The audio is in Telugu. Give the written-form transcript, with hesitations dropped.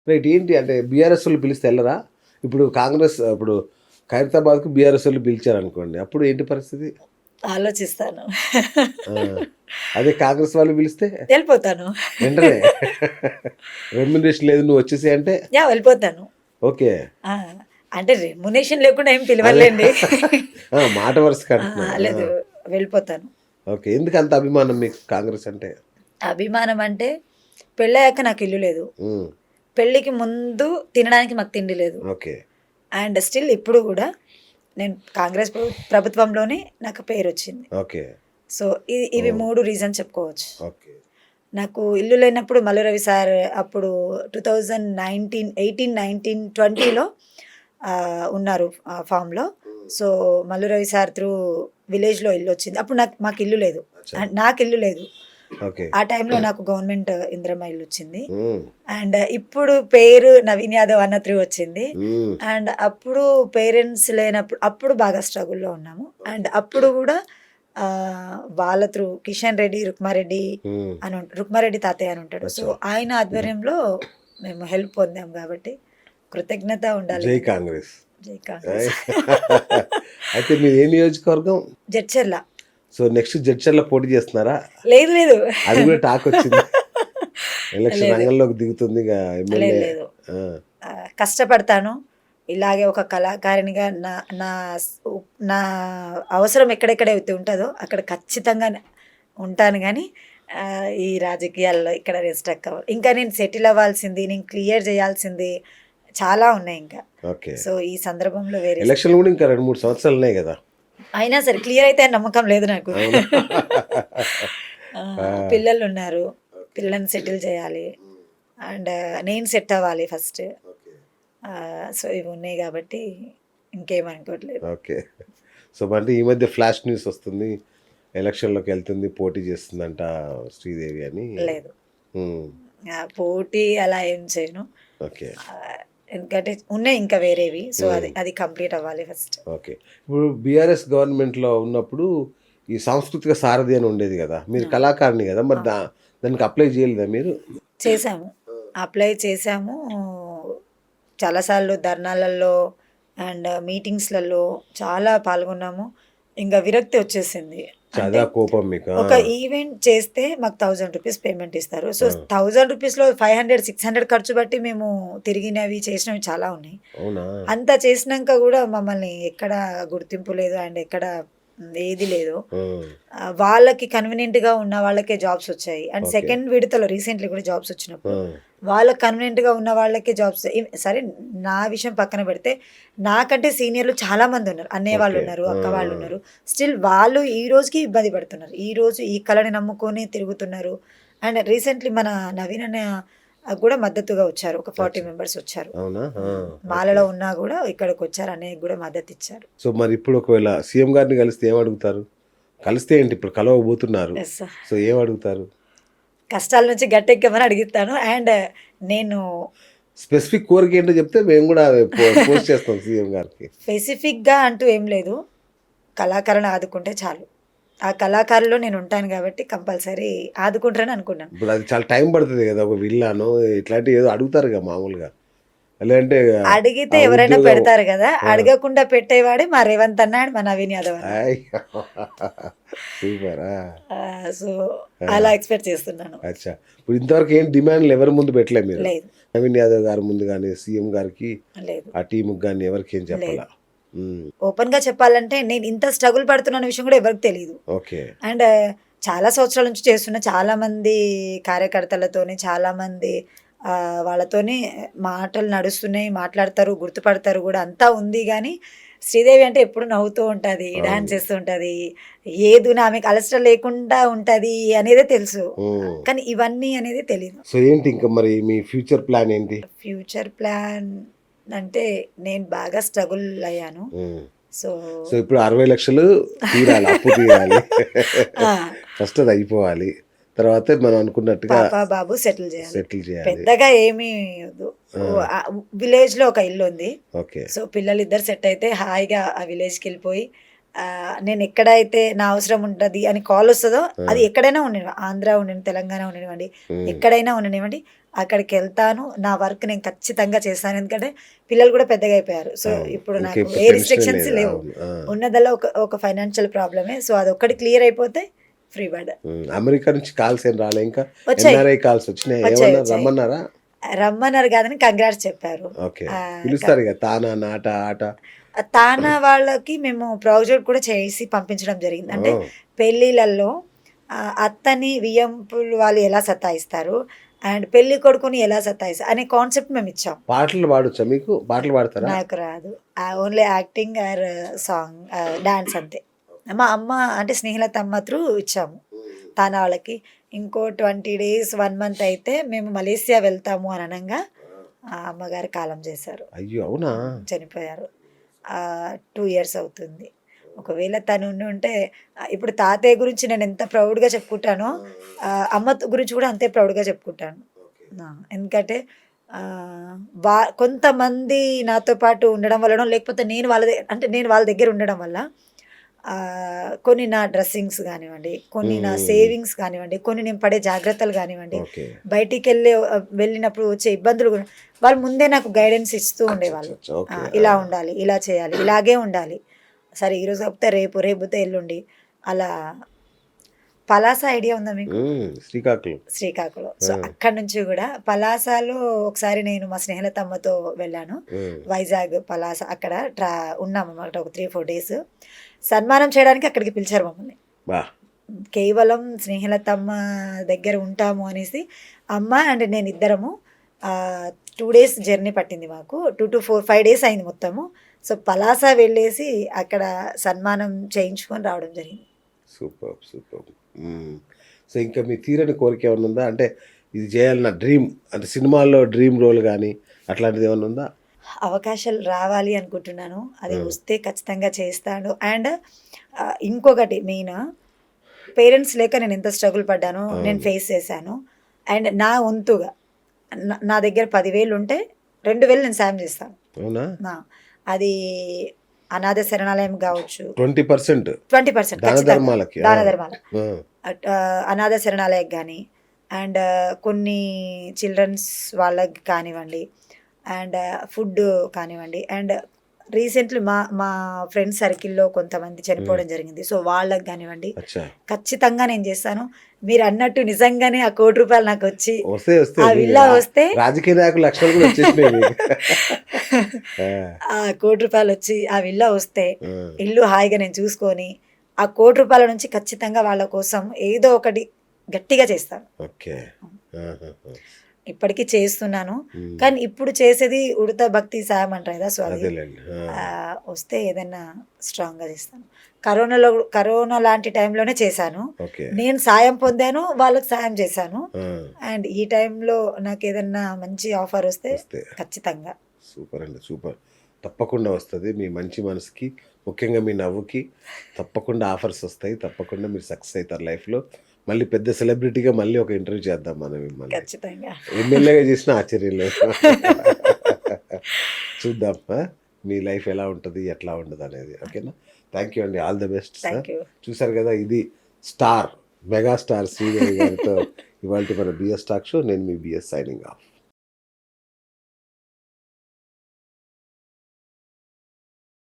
రైట్. ఏంటి అంటే బీఆర్ఎస్ వాళ్ళు పిలిస్తే ఎళ్ళరా? ఇప్పుడు కాంగ్రెస్ ఇప్పుడు ఖైరతాబాద్‌కు బీఆర్ఎస్ వాళ్ళు పిలిచారనుకోండి. అప్పుడు ఏంటి పరిస్థితి? ఆలోచిస్తాను. ఆ! అదే కాంగ్రెస్ వాళ్ళు పిలిస్తే వెళ్ళిపోతాను. వెంటనే రెమ్యునరేషన్ లేదు నువ్వు వచ్చేసేయి అంటే వెళ్ళిపోతాను. ఓకే. ఆ! అంటే రెమ్యునరేషన్ లేకుండా ఏం అదే పిలవరులెండి. మాట వరుసకి అంటున్నాను. లేదు, వెళ్ళిపోతాను. ఓకే. ఎందుకంత అభిమానం మీకు కాంగ్రెస్ అంటే? అభిమానం అంటే పెళ్ళయ్యాక నాకు ఇల్లు లేదు. హ్మ్. పెళ్ళికి ముందు తినడానికి మాకు తిండి లేదు. ఓకే. అండ్ స్టిల్ ఇప్పుడు గూడా నేను కాంగ్రెస్ ప్రభుత్వంలోనే నాకు పేరొచ్చింది. ఓకే. సో, ఇవి 3 రీజన్స్ చెప్పుకోవచ్చు. ఓకే. నాకు ఇల్లు లేనప్పుడు మల్లు రవి సార్ అప్పుడు 2018, 19, 20లో ఉన్నారు ఫామ్‌లో. So, Mallu Ravi sir through విలేజ్‌లో ఇల్లొచ్చింది. అప్పుడు మాకు ఇల్లు లేదు. అచ్చా! నాకు ఇల్లు లేదు. ఓకే. ఆ టైంలో నాకు గవర్నమెంట్ ఇందిరమ్మ ఇల్లొచ్చింది. హ్మ్. అండ్ ఇప్పుడు పేరు నవీన్ యాదవ్ అన్న త్రూ వచ్చింది. హ్మ్. అండ్ అప్పుడు పేరెంట్స్ లేనప్పుడు అప్పుడు బాగా స్ట్రగుల్‌లో ఉన్నాము. అండ్ అప్పుడు గూడా వాళ్ళ త్రూ కిషన్ రెడ్డి, రుక్మారెడ్డి హ్మ్. రుక్మారెడ్డి తాతయ్య అని ఉంటాడు. సో, అచ్చా! ఆయన ఆధ్వర్యంలో మేము హెల్ప్ పొందాం గాబట్టి కృతజ్ఞత ఉండాలి జై కదా! కాంగ్రెస్. జై ఆయ్ కాంగ్రెస్. అయితే మీది ఏ నియోజకవర్గం? జడ్చర్ల. సో, నెక్స్ట్ జడ్చర్ల పోటీ చేస్తున్నారా? లేదు, లేదు. అది కూడా టాక్ వచ్చింది. ఎలక్షన్ లేదు, రంగంలోకి దిగుతుంది ఇక లేదు, ఎమ్మెల్యే. లేదు. ఆ! కష్టపడతాను. ఇలాగే ఒక కళాకారిణిగా నా నా స్ నా అవసరం ఎక్కడెక్కడైతే ఉంటదో అక్కడ ఖచ్చితంగా ఉంటాను గానీ, ఈ రాజకీయాల్లో ఇక్కడ నేను స్ట్రక్ అవ్వను. ఇంకా నేను సెటిల్ అవ్వాల్సింది, నేను క్లియర్ చేయాల్సింది చాలా ఉన్నాయి ఇంకా. ఓకే. సో, ఈ సందర్భంలో వేరే ఎలక్షన్లు కూడా ఇంకా 2, 3 సంవత్సరాలు ఉన్నాయి కదా! అయినా సరే క్లియర్ అయితే అని నమ్మకం లేదు నాకు. అవునా? ఆ! పిల్లలున్నారు. ఓకే. పిల్లల్ని సెటిల్ చేయాలి. హ్మ్. అండ్ నేను సెట్ అవ్వాలి ఫస్ట్. ఓకే. సో, ఇవి ఉన్నాయి గాబట్టి ఇంకేమనుకోవట్లేదు. ఓకే. సో, అంటే ఈ మధ్య ఫ్లాష్ న్యూస్ వస్తుంది. ఎలక్షన్‌లోకెళ్తుంది, పోటీ చేస్తుందంట శ్రీదేవి అని. లేదు. హ్మ్. పోటీ అలా ఏం చేయను. ఓకే. ఎందుకంటే ఉన్నాయి ఇంకా వేరేవి. సో, అది హ్మ్. అది కంప్లీట్ అవ్వాలి ఫస్ట్. ఓకే. ఇప్పుడు బీఆర్ఎస్ గవర్నమెంట్‌లో ఉన్నప్పుడు ఈ సాంస్కృతిక సారథి అని ఉండేది గదా! మీరు ఆ! కళాకారిణి గదా! మరి అవును. దానికి అప్లై చేయలేదా మీరు? చేశాము. ఆ! అప్లై చేశాము. చాలా సార్లు ధర్నాలలో అండ్ మీటింగ్స్‌లలో చాలా పాల్గొన్నాము. ఇంక విరక్తి వచ్చేసింది. అంటే అదా కోపం మీకు. ఆ! ఒక ఈవెంట్ చేస్తే మాకు రూ. 1000 పేమెంట్ ఇస్తారు. సో, ఆ! రూ. 1000లో 500, 600 ఖర్చు బట్టి మేము తిరిగినవి, చేసినవి చాలా ఉన్నాయి. అవునా? అంత చేసినంక గూడా మమ్మల్ని ఎక్కడ గుర్తింపు లేదు. అండ్ ఎక్కడ ఏది లేదు. హ్మ్. వాళ్ళకి కన్వీనియంట్‌గా ఉన్న వాళ్ళకే జాబ్స్ వచ్చాయి. And okay. సెకండ్ విడతలో రీసెంట్‌లీ కూడా జాబ్స్ వచ్చినప్పుడు ఆ! వాళ్ళకి కన్వీనియంట్‌గా ఉన్న వాళ్ళకే జాబ్స్ సరే, నా విషయం పక్కన పెడితే నాకంటే సీనియర్‌లు చాలా మంది ఉన్నారు. అన్నయ్య వాళ్ళు ఓకే. ఉన్నారు, ఆ! అక్క వాళ్ళు ఆ! ఉన్నారు. స్టిల్ వాళ్ళు ఈ రోజుకి ఇబ్బంది పడుతున్నారు. ఈ రోజు ఈ కళని నమ్ముకొని తిరుగుతున్నారు. అండ్ రీసెంట్‌లీ మన నవీన్ అన్న గూడా మద్దతుగా వచ్చారు. ఒక 40 అచ్చా! మెంబర్స్ వచ్చారు. అవునా? ఆ! ఓకే. మాలలో ఉన్నా గూడా ఇక్కడికొచ్చారు. అన్నయ్యకి గూడా మద్దతిచ్చారు. సో, మరి ఇప్పుడు ఒకవేళ సీఎం గారిని కలిస్తే ఏం అడుగుతారు? కలిస్తే ఏంటి ఇప్పుడు కలవబోతున్నారు. యెస్. సో, ఏం అడుగుతారు? కష్టాల నుంచి గట్టెక్కమని అడుగుతాను. అండ్ నేను స్పెసిఫిక్ కోరిక ఏంటో చెప్తే మేము గూడా పోస్ట్ చేస్తాం సీఎం గారికి. స్పెసిఫిక్‌గా అంటూ ఏం లేదు. కళాకారులను ఆదుకుంటే చాలు. ఆ కళాకారులో నేను ఉంటాను గాబట్టి కంపల్సరీ ఆదుకుంటారని అనుకున్నాను. ఇప్పుడు అది చాలా టైం పడతది గదా! ఒక విల్లానో ఇట్లాంటివి ఏదో అడుగుతారుగా మామూలుగా. లేదంటే అడిగితే ఆ ఎవరైనా ఉద్యోగం. పెడతారు గదా! ఆ! అడగకుండా పెట్టేవాడే మా రేవంత్ అన్న అండ్ మా నవీన్ యాదవ్ అన్న. ఆయ్ సూపర్. ఆ! సో, ఆ! అలా ఎక్స్‌పెక్ట్ చేస్తున్నాను. అచ్చా! ఇప్పుడు ఇంతవరకు ఏం డిమాండ్‌లు ఎవరి ముందు పెట్టలే మీరు. లేదు, నవీన్ యాదవ్ గారి ముందు గాని, సీఎం గారికి, లేదు, ఆ టీమ్‌కి గాని ఎవరికేం చెప్పలా. లేదు. హ్మ్. ఓపెన్‌గా చెప్పాలంటే నేను ఇంత స్ట్రగుల్ పడుతున్న విషయం గూడా ఎవరికీ తెలీదు. ఓకే. అండ్ చాలా సంవత్సరాల నుంచి చేస్తున్న చాలామంది కార్యకర్తలతోని, చాలామంది వాళ్ళతోని మాటలు నడుస్తున్నాయి, మాట్లాడతారు, గుర్తుపడతారు గూడా అంతా ఉంది గానీ, శ్రీదేవి అంటే ఎప్పుడు నవ్వుతూ ఉంటది, డాన్స్ అవును. చేస్తూ ఉంటది. ఏదునా ఆమెకి అలసట లేకుండా ఉంటది అనేదే తెలుసు. హ్మ్. కానీ ఇవన్నీ అనేది తెలీదు. సో, ఏంటి ఇంకా మరి మీ ఫ్యూచర్ ప్లాన్ ఏంటి? ఫ్యూచర్ ప్లాన్ అంటే నేను బాగా స్ట్రగుల్ అయ్యాను. హ్మ్. సో సో, ఇప్పుడు 60,00,000 తీరాలి. అప్పు తీరాలి. ఆ! ఫస్ట్ అది అయిపోవాలి. తర్వాత మనం అనుకున్నట్టుగా పాప, బాబు సెటిల్ జేయాలి. సెటిల్ చేయాలి. పెద్దగా ఏమీ వద్దు. ఆ! విలేజ్‌లో ఒక ఇల్లుంది. ఓకే. సో, పిల్లలిద్దరు సెట్ అయితే హాయిగా ఆ విలేజ్‌కెళ్ళిపోయి నేనెక్కడైతే నా అవసరం ఉంటది అని కాలొస్తదో ఆ! అది ఎక్కడైనా ఉండనివ్వండి. ఆంధ్ర ఉండనివ్వండి, తెలంగాణ ఉండనివ్వండి, హ్మ్. ఎక్కడైనా ఉండనివ్వండి. అక్కడికి వెళ్తాను, నా వర్క్ నేను ఖచ్చితంగా చేస్తాను. ఎందుకంటే పిల్లలు కూడా పెద్దగా అయిపోయారు. సో అవును. ఇప్పుడు ఇంకా నాకు ఇప్పుడు ఏ టెన్షన్ రిస్ట్రిక్షన్స్ లేదు. లేవు. అవును. ఉన్నదల్లా ఒక ఫైనాన్షియల్ ప్రాబ్లమే. సో అదొక్కటి క్లియర్ అయిపోతే ఫ్రీ బర్డ్. అమెరికా నుంచి కాల్స్ ఏం రాలే ఇంకా? వచ్చాయి. ఎన్ఆర్ఐ కాల్స్ వచ్చినాయి. వచ్చాయి. ఏమన్నా వచ్చాయి. రమ్మన్నారా? రమ్మన్నారు కాదని కంగ్రాట్స్ చెప్పారు. ఓకే. ఆహ్, క పిలుస్తారు ఇక తానా, నాట, ఆట. తానా వాళ్ళకి మేము ప్రాజెక్ట్ కూడా చేసి పంపించడం జరిగింది. అంటే ఓహ్! పెళ్ళిళ్ళల్లో అత్తని వియ్యంపులు వాళ్ళు ఎలా సతాయిస్తారు అండ్ పెళ్లి కొడుకుని ఎలా సతాయిస్తారు అనే కాన్సెప్ట్ మేము ఇచ్చాం. పాటలు పాడొచ్చా మీకు? పాటలు పాడతారా? నాకు రాదు. Only acting are song, dance అంతే. మా అమ్మ అంటే స్నేహలత అమ్మ త్రూ ఇచ్చాము తానా వాళ్ళకి. ఇంకో 20 డేస్ 1 మంత్ అయితే మేము మలేసియా వెళ్తాము అని అనంగా అమ్మగారు కాలం చేశారు. అయ్యో! అవునా? చనిపోయారు. 2 ఇయర్స్ అవుతుంది. ఒకవేళ తను ఉండుంటే ఇప్పుడు తాతయ్య గురించి నేను ఎంత ప్రౌడ్‌గా చెప్పుకుంటానో అమ్మ గురించి కూడా అంతే ప్రౌడ్‌గా చెప్పుకుంటాను. ఎందుకంటే ఆహ్, కొంతమంది నాతో పాటు ఉండడం వల్లనో లేకపోతే నేను వాళ్ళ దగ్గర ఉండడం వల్ల కొన్ని నా డ్రెస్సింగ్స్ గానివ్వండి, కొన్ని నా సేవింగ్స్ కానివ్వండి, కొన్ని నేను పడే జాగ్రత్తలు గానివ్వండి, ఓకే. వెళ్ళినప్పుడు వచ్చే ఇబ్బందులు కూడా వాళ్ళు ముందే నాకు గైడెన్స్ ఇస్తూ ఉండేవాళ్ళు. అచ్చచ్చ! ఓకే. ఇలా ఉండాలి, ఇలా చేయాలి, ఇలాగే ఉండాలి. సరే ఈరోజు కాకపోతే రేపు, రేపుతే ఎల్లుండి అలా. పలాస ఐడియా ఉందా మీకు? శ్రీకాకుళం. శ్రీకాకుళం. సో ఆ! అక్కడి నుంచి కూడా పలాసలో ఒకసారి నేను మా స్నేహితులతో అమ్మతో వెళ్ళాను. వైజాగ్, పలాస అక్కడ ఉన్నామన్నమాట ఒక 3, 4 డేస్. సన్మానం చేయడానికి అక్కడికి పిలిచారు మమ్మల్ని. బా! కేవలం స్నేహలతమ్మ దగ్గర ఉంటాము అనేసి అమ్మ అండ్ నేను ఇద్దరము 2 డేస్ జర్నీ పట్టింది మాకు. 2 to 4, 5 డేస్ అయింది మొత్తము. సో పలాస వెళ్ళేసి అక్కడ సన్మానం చేయించుకొని రావడం జరిగింది. సూపర్. సూపర్. సో ఇంకా మీ తీరని కోరిక ఏమన్నా ఉందా? అంటే ఇది చేయాలి నా డ్రీమ్, అంటే సినిమాల్లో డ్రీమ్ రోల్ గానీ అట్లాంటిది ఏమన్నా ఉందా? అవకాశాలు రావాలి అనుకుంటున్నాను. అది వస్తే ఖచ్చితంగా చేస్తాను. అండ్ ఇంకొకటి మెయిన్, పేరెంట్స్ లేక నేను ఎంత స్ట్రగుల్ పడ్డానో నేను ఫేస్ చేశాను. అండ్ నా వంతుగా నా దగ్గర 10,000 ఉంటే 2,000 నేను సాయం చేస్తాను. అవునా? అది అనాథ శరణాలయం కావచ్చు, 20% 20% దాన ధర్మాలకి. దాన ధర్మాలు, అనాథ శరణాలయం కానీ అండ్ కొన్ని చిల్డ్రన్స్ వాళ్ళకి కానివ్వండి అండ్ ఫుడ్ కానివ్వండి. అండ్ రీసెంట్లీ మా ఫ్రెండ్ సర్కిల్లో కొంతమంది చనిపోవడం జరిగింది. సో వాళ్ళకి కానివ్వండి అచ్చా! ఖచ్చితంగా నేను చేస్తాను. మీరు అన్నట్టు నిజంగానే ఆ ₹1,00,00,000 నాకు వచ్చి వస్తే ఆ విల్లా వస్తే రాజకీయ నాయకుల లక్షణాలు కూడా వచ్చేసినాయి మీకు. ఆ ₹1,00,00,000 వచ్చి ఆ విల్లా వస్తే ఇల్లు హాయిగా నేను చూసుకొని ఆ ₹1,00,00,000 నుంచి ఖచ్చితంగా వాళ్ళ కోసం ఏదో ఒకటి గట్టిగా చేస్తాను. ఓకే. ఇప్పటికీ చేస్తున్నాను. కానీ ఇప్పుడు చేసేది ఉడత భక్తి సాయం అంటారు కదా. సో అది అదేలేండి. వస్తే ఏదైనా స్ట్రాంగ్గా చేస్తాను. కరోనా లాంటి టైంలోనే చేశాను. ఓకే. నేను సాయం పొందాను, వాళ్ళకి సాయం చేశాను. అండ్ ఈ టైంలో నాకు ఏదన్నా మంచి ఆఫర్ వస్తే ఖచ్చితంగా. సూపర్ అండి, సూపర్. తప్పకుండా వస్తుంది. మీ మంచి మనసుకి, ముఖ్యంగా మీ నవ్వుకి తప్పకుండా ఆఫర్స్ వస్తాయి. తప్పకుండా మీరు సక్సెస్ అవుతారు లైఫ్లో. మళ్ళీ పెద్ద సెలబ్రిటీగా మళ్ళీ ఒక ఇంటర్వ్యూ చేద్దాం మనం మిమ్మల్ని. ఖచ్చితంగా. ఎమ్మెల్యేగా చేసిన ఆశ్చర్యం లేదు. చూద్దాం మీ లైఫ్ ఎలా ఉంటుంది, ఎట్లా ఉండదు అనేది. ఓకేనా? థ్యాంక్ యూ అండి. All the best. చూసారు కదా, ఇది మెగాస్టార్ శ్రీదేవి గారితో ఇవాళ మన బిఎస్ టాక్ షో. నేను మీ బిఎస్ సైనింగ్ ఆఫ్.